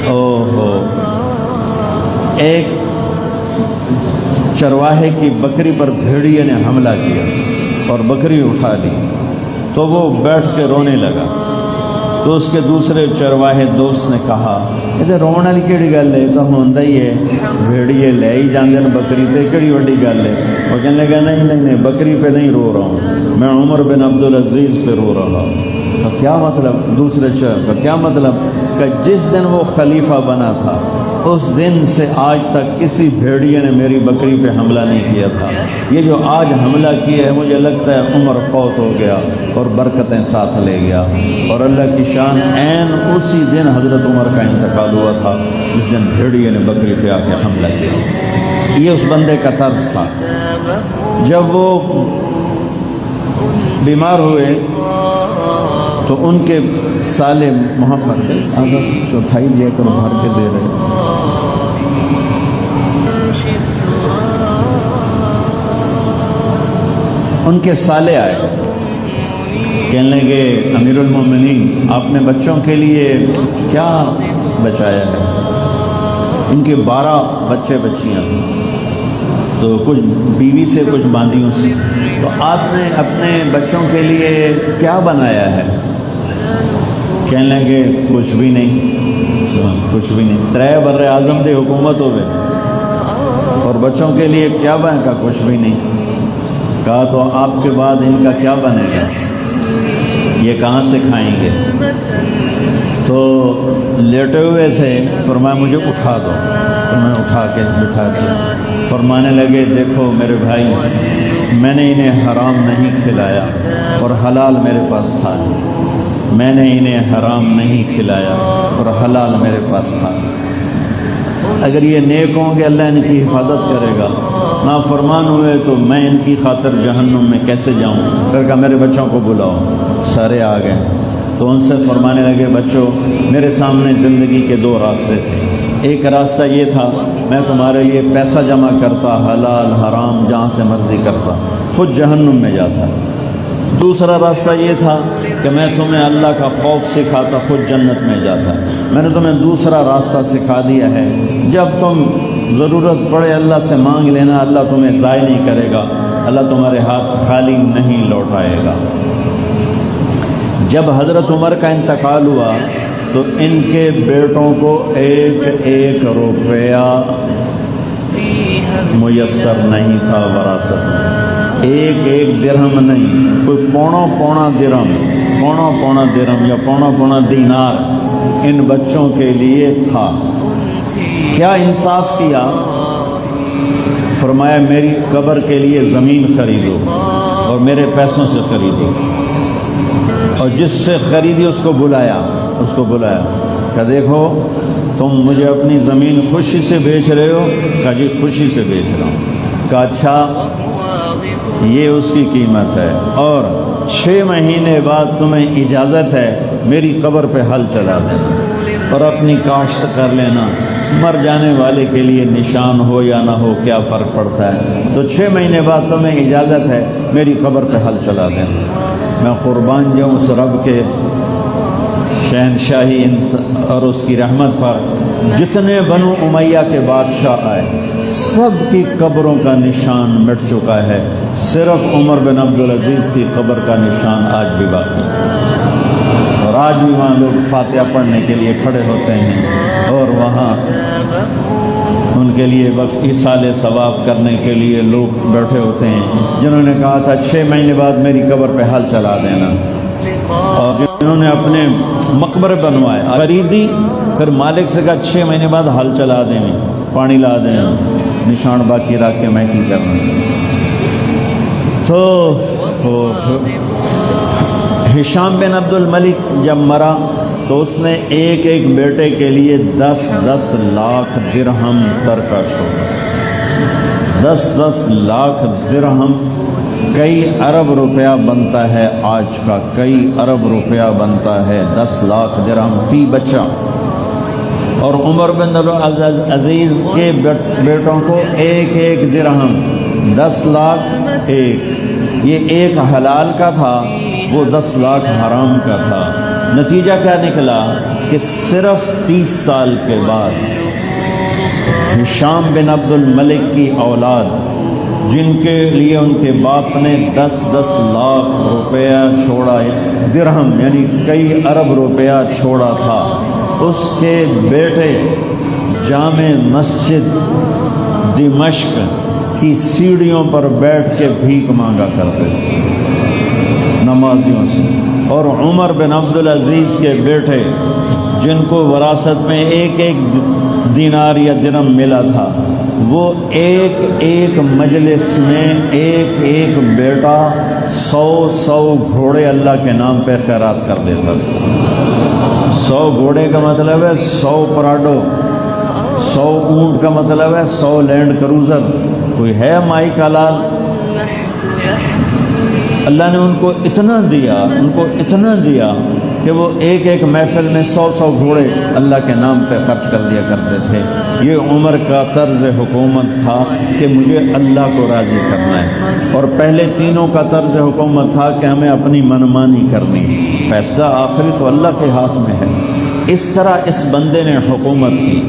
اوہو، ایک چرواہے کی بکری پر بھیڑیے نے حملہ کیا اور بکری اٹھا لی تو وہ بیٹھ کے رونے لگا۔ تو اس کے دوسرے چرواہے دوست نے کہا یہ رونے والی کیڑی گل ہے، تو ہوندا ہی ہے، بھیڑیے لے ہی جاندے نے بکری، تے کیڑی وڈی گل ہے۔ وہ کہنے لگا نہیں بکری پہ نہیں رو رہا ہوں، میں عمر بن عبدالعزیز پہ رو رہا ہوں۔ تو کیا مطلب؟ دوسرے شہر کا کیا مطلب کہ جس دن وہ خلیفہ بنا تھا اس دن سے آج تک کسی بھیڑیے نے میری بکری پہ حملہ نہیں کیا تھا، یہ جو آج حملہ کیا ہے مجھے لگتا ہے عمر فوت ہو گیا اور برکتیں ساتھ لے گیا۔ اور اللہ کی شان، عین اسی دن حضرت عمر کا انتقال ہوا تھا جس دن بھیڑیے نے بکری پہ آ کے حملہ کیا۔ یہ اس بندے کا طرز تھا۔ جب وہ بیمار ہوئے تو ان کے سالے محمد چوتھائی لے کر بھر کے دے رہے، ان کے سالے آئے، کہنے لگے امیر المومنین آپ نے بچوں کے لیے کیا بچایا ہے؟ ان کے 12 بچے بچیاں، تو کچھ بیوی سے کچھ باندیوں سے، تو آپ نے اپنے بچوں کے لیے کیا بنایا ہے؟ کہنے لگے کچھ بھی نہیں، کچھ بھی نہیں، 3 بر اعظم کی حکومت ہوئے اور بچوں کے لیے کیا بنے گا؟ کچھ بھی نہیں۔ کہا تو آپ کے بعد ان کا کیا بنے گا؟ یہ کہاں سے کھائیں گے؟ تو لیٹے ہوئے تھے، فرمایا مجھے اٹھا دو، تو میں اٹھا کے بٹھا دیا۔ فرمانے لگے دیکھو میرے بھائی، میں نے انہیں حرام نہیں کھلایا اور حلال میرے پاس تھا، میں نے انہیں حرام نہیں کھلایا اور حلال میرے پاس تھا۔ اگر یہ نیک ہوں گے اللہ ان کی حفاظت کرے گا، نافرمان ہوئے تو میں ان کی خاطر جہنم میں کیسے جاؤں؟ پھر کہا میرے بچوں کو بلاؤ، سارے آ گئے۔ تو ان سے فرمانے لگے بچوں میرے سامنے زندگی کے 2 راستے تھے، ایک راستہ یہ تھا میں تمہارے لیے پیسہ جمع کرتا، حلال حرام جہاں سے مرضی کرتا، خود جہنم میں جاتا۔ دوسرا راستہ یہ تھا کہ میں تمہیں اللہ کا خوف سکھاتا، خود جنت میں جاتا۔ میں نے تمہیں دوسرا راستہ سکھا دیا ہے، جب تم ضرورت پڑے اللہ سے مانگ لینا، اللہ تمہیں ضائع نہیں کرے گا، اللہ تمہارے ہاتھ خالی نہیں لوٹائے گا۔ جب حضرت عمر کا انتقال ہوا تو ان کے بیٹوں کو 1 روپیہ میسر نہیں تھا وراثت میں، 1 درہم نہیں، کوئی پونا درہم یا پونا دینار ان بچوں کے لیے تھا۔ کیا انصاف کیا؟ فرمایا میری قبر کے لیے زمین خریدو اور میرے پیسوں سے خریدو، اور جس سے خریدی اس کو بلایا کہ دیکھو تم مجھے اپنی زمین خوشی سے بیچ رہے ہو؟ کہا جی خوشی سے بیچ رہا ہوں۔ کہا اچھا یہ اس کی قیمت ہے، اور 6 مہینے بعد تمہیں اجازت ہے میری قبر پہ ہل چلا دینا اور اپنی کاشت کر لینا، مر جانے والے کے لیے نشان ہو یا نہ ہو کیا فرق پڑتا ہے، تو 6 مہینے بعد تمہیں اجازت ہے میری قبر پہ ہل چلا دینا۔ میں قربان جاؤں اس رب کے شہنشاہی اور اس کی رحمت پر، جتنے بنو امیہ کے بادشاہ آئے سب کی قبروں کا نشان مٹ چکا ہے، صرف عمر بن عبدالعزیز کی قبر کا نشان آج بھی باقی ہے، اور آج بھی وہاں لوگ فاتحہ پڑھنے کے لیے کھڑے ہوتے ہیں اور وہاں ان کے لیے ایصال ثواب کرنے کے لیے لوگ بیٹھے ہوتے ہیں، جنہوں نے کہا تھا 6 مہینے بعد میری قبر پہ ہل چلا دینا، اور جنہوں نے اپنے مقبرے بنوائے خریدی، پھر مالک سے کہا 6 مہینے بعد ہل چلا دیں، پانی لا دیں، نشان باقی رکھ کے میں کی کرنا۔ تو ہشام بن عبد الملک جب مرا تو اس نے ایک بیٹے کے لیے 10 لاکھ درہم ترکہ شد، 10 لاکھ درہم کئی ارب روپیہ بنتا ہے، آج کا کئی ارب روپیہ بنتا ہے 10 لاکھ درہم فی بچہ۔ اور عمر بن عزیز کے بیٹوں کو 1 درہم، 10 لاکھ 1، یہ 1 حلال کا تھا، وہ 10 لاکھ حرام کا تھا۔ نتیجہ کیا نکلا کہ صرف 30 سال کے بعد ہشام بن عبد الملک کی اولاد، جن کے لیے ان کے باپ نے 10-10 لاکھ روپیہ چھوڑا، درہم یعنی کئی ارب روپیہ چھوڑا تھا، اس کے بیٹے جامع مسجد دمشق کی سیڑھیوں پر بیٹھ کے بھیک مانگا کرتے تھے نمازیوں سے، اور عمر بن عبدالعزیز کے بیٹے جن کو وراثت میں ایک دینار یا درہم ملا تھا، وہ ایک مجلس میں ایک بیٹا 100 گھوڑے اللہ کے نام پہ خیرات کر دیتا تھا۔ 100 گھوڑے کا مطلب ہے 100 پراڈو، 100 اونٹ کا مطلب ہے 100 لینڈ کروزر۔ کوئی ہے مائی کا لال؟ اللہ نے ان کو اتنا دیا کہ وہ ایک محفل میں 100 گھوڑے اللہ کے نام پہ خرچ کر دیا کرتے تھے۔ یہ عمر کا طرز حکومت تھا کہ مجھے اللہ کو راضی کرنا ہے، اور پہلے تینوں کا طرز حکومت تھا کہ ہمیں اپنی منمانی کرنی ہے، فیصلہ آخری تو اللہ کے ہاتھ میں ہے۔ اس طرح اس بندے نے حکومت کی۔